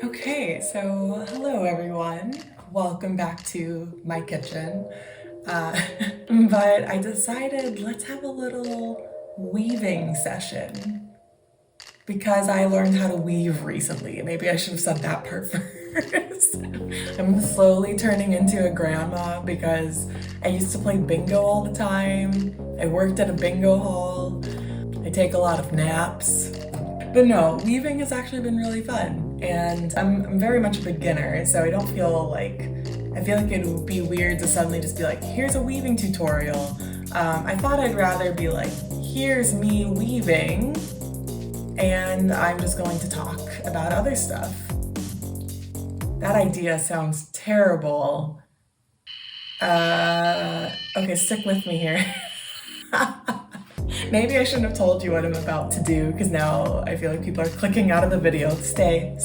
Okay, so hello everyone. Welcome back to my kitchen. Uh, but I decided let's have a little weaving session because I learned how to weave recently. Maybe I should have said that part first. I'm slowly turning into a grandma because I used to play bingo all the time. I worked at a bingo hall. I take a lot of naps. But no, weaving has actually been really fun, and I'm very much a beginner, so I feel like it would be weird to suddenly just be like, here's a weaving tutorial. I thought I'd rather be like, here's me weaving, and I'm just going to talk about other stuff. That idea sounds terrible. Okay, stick with me here. Maybe I shouldn't have told you what I'm about to do because now I feel like people are clicking out of the video. Stay.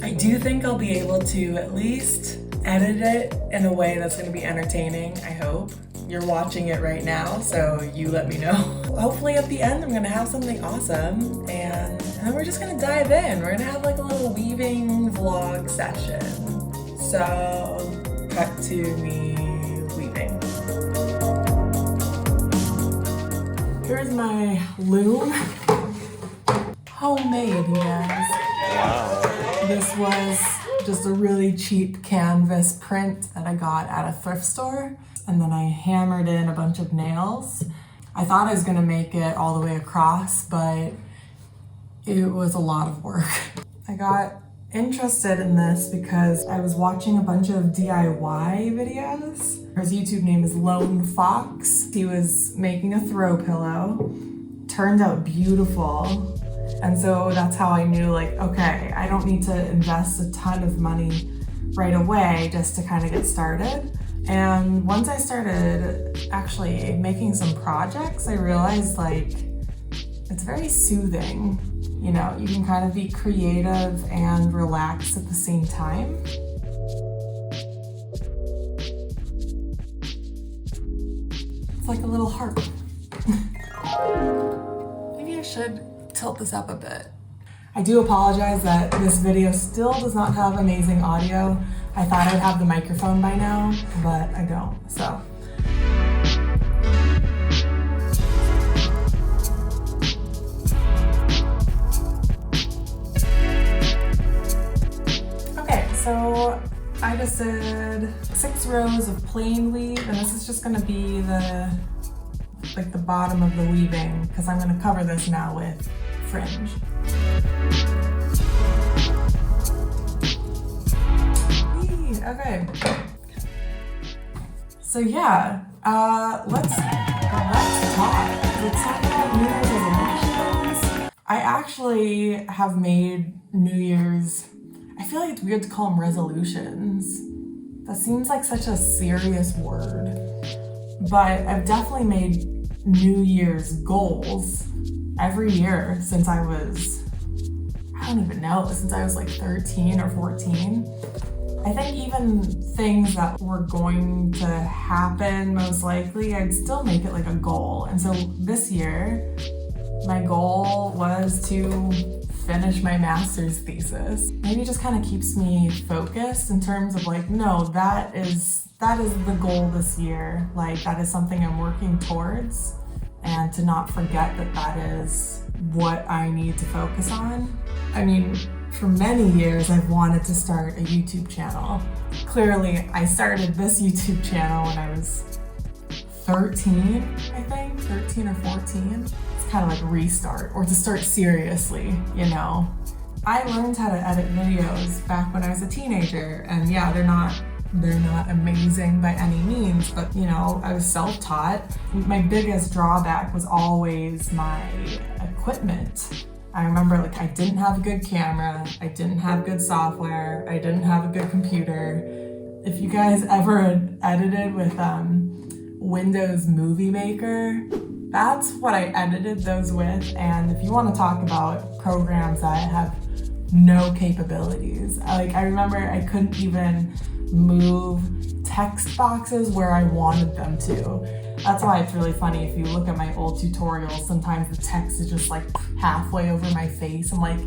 I do think I'll be able to at least edit it in a way that's going to be entertaining, I hope. You're watching it right now, so you let me know. Hopefully at the end I'm going to have something awesome and then we're just going to dive in. We're going to have like a little weaving vlog session. So, cut to me weaving. Here's my loom. Homemade, you guys. Wow. This was just a really cheap canvas print that I got at a thrift store. And then I hammered in a bunch of nails. I thought I was gonna make it all the way across, but it was a lot of work. I got interested in this because I was watching a bunch of DIY videos. His YouTube name is Lone Fox. He was making a throw pillow. Turned out beautiful. And so that's how I knew, like, okay, I don't need to invest a ton of money right away just to kind of get started. And once I started actually making some projects, I realized like it's very soothing. You know, you can kind of be creative and relax at the same time. It's like a little harp. Maybe I should tilt this up a bit. I do apologize that this video still does not have amazing audio. I thought I'd have the microphone by now, but I don't, so. Okay, so I just did 6 rows of plain weave, and this is just gonna be the bottom of the weaving, because I'm gonna cover this now with fringe. Okay. So yeah, let's talk. Let's talk about New Year's resolutions. I actually have made New Year's, I feel like it's weird to call them resolutions. That seems like such a serious word. But I've definitely made New Year's goals every year since I was, I don't even know, since I was like 13 or 14. I think even things that were going to happen, most likely, I'd still make it like a goal. And so this year, my goal was to finish my master's thesis. Maybe it just kind of keeps me focused in terms of like, no, that is the goal this year. Like that is something I'm working towards, and to not forget that that is what I need to focus on. I mean, for many years, I've wanted to start a YouTube channel. Clearly, I started this YouTube channel when I was 13, I think, 13 or 14. It's kind of like restart, or to start seriously, you know. I learned how to edit videos back when I was a teenager, and yeah, they're not amazing by any means, but you know, I was self-taught. My biggest drawback was always my equipment. I remember like I didn't have a good camera, I didn't have good software, I didn't have a good computer. If you guys ever edited with Windows Movie Maker, that's what I edited those with. And if you want to talk about programs that have no capabilities, I remember I couldn't even move text boxes where I wanted them to. That's why it's really funny if you look at my old tutorials, sometimes the text is just like halfway over my face. I'm like,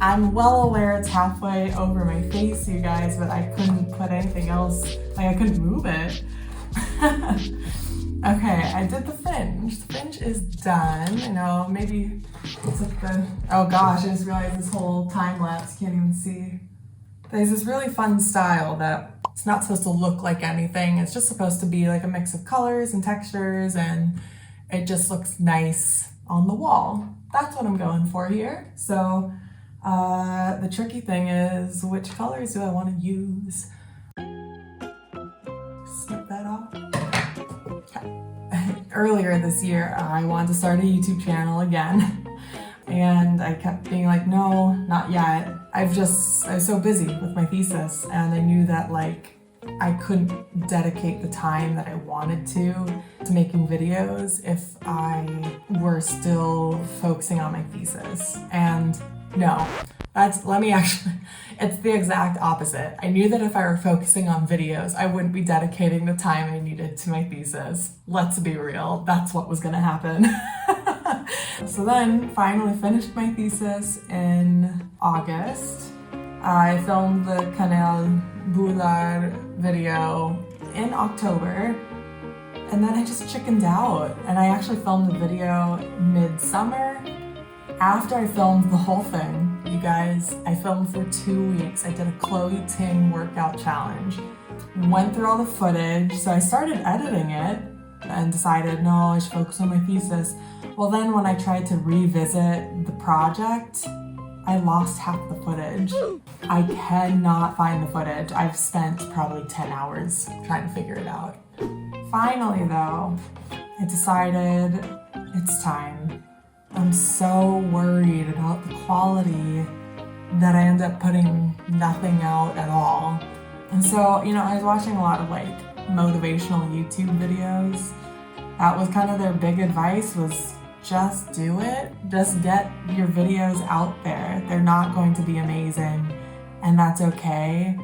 I'm well aware it's halfway over my face, you guys, but I couldn't put anything else, like I couldn't move it. Okay, I did the fringe. The fringe is done. I know, maybe it's like the, oh gosh, I just realized this whole time lapse, can't even see. There's this really fun style that it's not supposed to look like anything. It's just supposed to be like a mix of colors and textures, and it just looks nice on the wall. That's what I'm going for here. So the tricky thing is, which colors do I want to use? Snip that off. Okay. Earlier this year, I wanted to start a YouTube channel again. And I kept being like, no, not yet. I was so busy with my thesis, and I knew that like I couldn't dedicate the time that I wanted to making videos if I were still focusing on my thesis. And no, it's the exact opposite. I knew that if I were focusing on videos, I wouldn't be dedicating the time I needed to my thesis. Let's be real, that's what was gonna happen. So then, finally finished my thesis in August. I filmed the Canal Boulard video in October, and then I just chickened out. And I actually filmed the video mid-summer. After I filmed the whole thing, you guys, I filmed for 2 weeks. I did a Chloe Ting workout challenge. Went through all the footage, so I started editing it and decided, no, I should focus on my thesis. Well, then when I tried to revisit the project, I lost half the footage. I cannot find the footage. I've spent probably 10 hours trying to figure it out. Finally though, I decided it's time. I'm so worried about the quality that I end up putting nothing out at all. And so, you know, I was watching a lot of like motivational YouTube videos. That was kind of their big advice, was just do it. Just get your videos out there. They're not going to be amazing, and that's okay.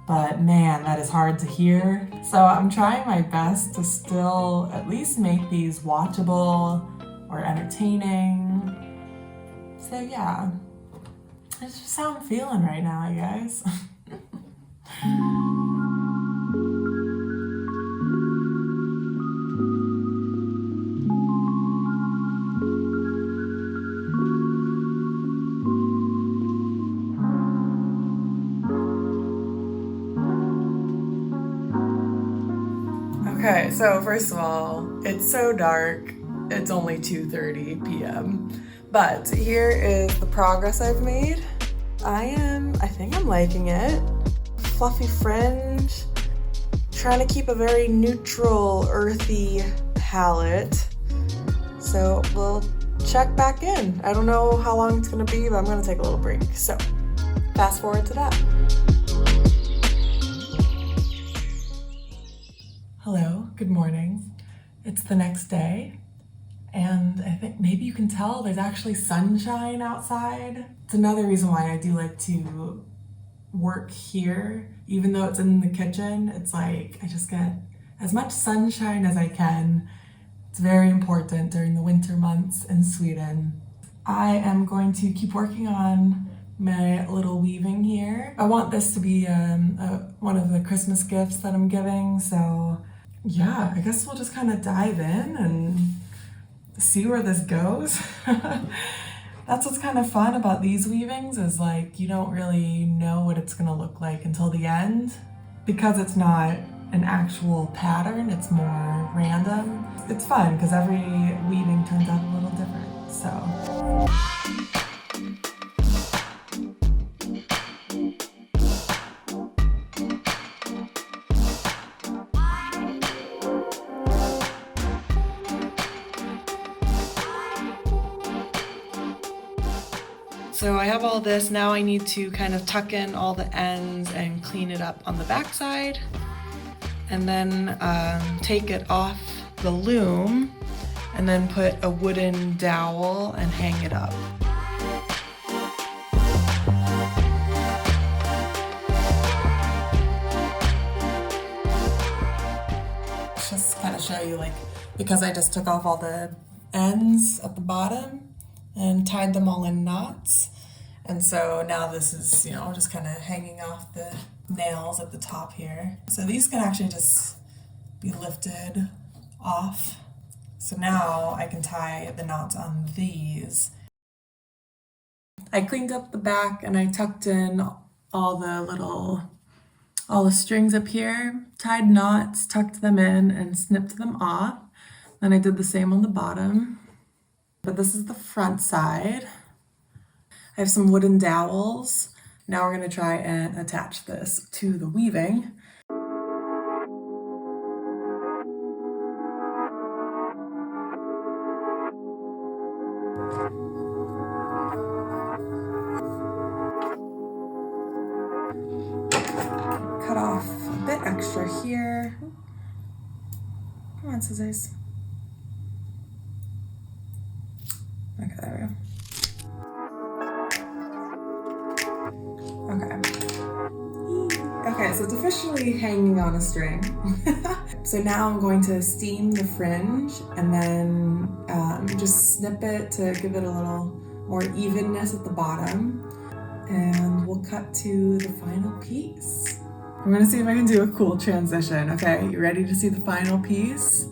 But man, that is hard to hear. So I'm trying my best to still at least make these watchable or entertaining. So yeah, that's just how I'm feeling right now, you guys. Okay, so first of all, it's so dark. It's only 2:30 p.m. But here is the progress I've made. I think I'm liking it. Fluffy fringe. Trying to keep a very neutral, earthy palette. So we'll check back in. I don't know how long it's gonna be, but I'm gonna take a little break. So fast forward to that. Hello, good morning. It's the next day, and I think maybe you can tell there's actually sunshine outside. It's another reason why I do like to work here, even though it's in the kitchen. It's like I just get as much sunshine as I can. It's very important during the winter months in Sweden. I am going to keep working on my little weaving here. I want this to be one of the Christmas gifts that I'm giving, so yeah, I guess we'll just kind of dive in and see where this goes. That's what's kind of fun about these weavings, is like you don't really know what it's gonna look like until the end, because it's not an actual pattern, it's more random. It's fun because every weaving turns out a little different, so. So I have all this, now I need to kind of tuck in all the ends and clean it up on the back side, and then take it off the loom and then put a wooden dowel and hang it up. show you, like, because I just took off all the ends at the bottom and tied them all in knots. And so now this is, you know, just kind of hanging off the nails at the top here. So these can actually just be lifted off. So now I can tie the knots on these. I cleaned up the back and I tucked in all the strings up here, tied knots, tucked them in, and snipped them off. Then I did the same on the bottom. But this is the front side. I have some wooden dowels. Now we're gonna try and attach this to the weaving. Cut off a bit extra here. Come on, scissors. Okay, there we go. Okay. Okay, so it's officially hanging on a string. So now I'm going to steam the fringe and then just snip it to give it a little more evenness at the bottom. And we'll cut to the final piece. I'm gonna see if I can do a cool transition. Okay, you ready to see the final piece?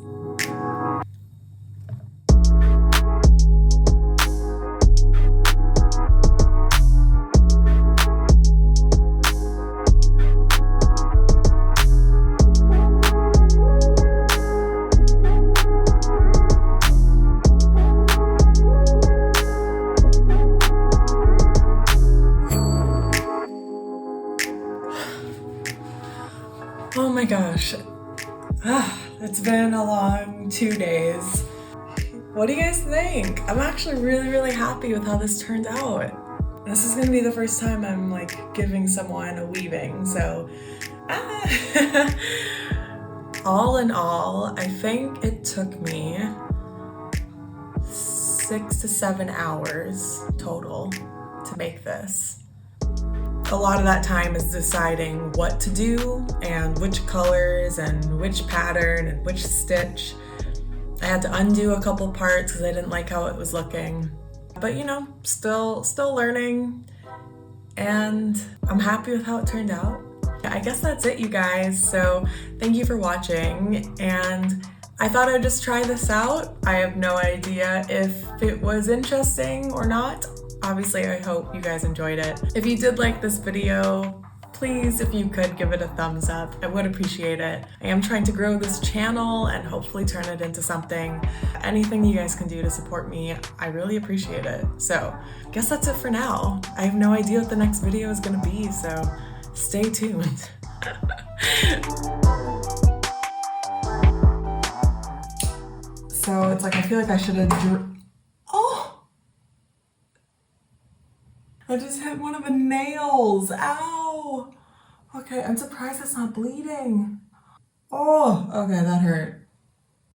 Oh my gosh, it's been a long 2 days. What do you guys think? I'm actually really happy with how this turned out. This is gonna be the first time I'm like giving someone a weaving, so all in all, I think it took me 6 to 7 hours total to make this. A lot of that time is deciding what to do and which colors and which pattern and which stitch. I had to undo a couple parts because I didn't like how it was looking. But you know, still learning, and I'm happy with how it turned out. I guess that's it, you guys. So thank you for watching, and I thought I'd just try this out. I have no idea if it was interesting or not. Obviously, I hope you guys enjoyed it. If you did like this video, please, if you could, give it a thumbs up. I would appreciate it. I am trying to grow this channel and hopefully turn it into something. Anything you guys can do to support me, I really appreciate it. So, I guess that's it for now. I have no idea what the next video is gonna be, so stay tuned. So it's like, I feel like I should have I just hit one of the nails. Ow! Okay, I'm surprised it's not bleeding. Oh, okay, that hurt.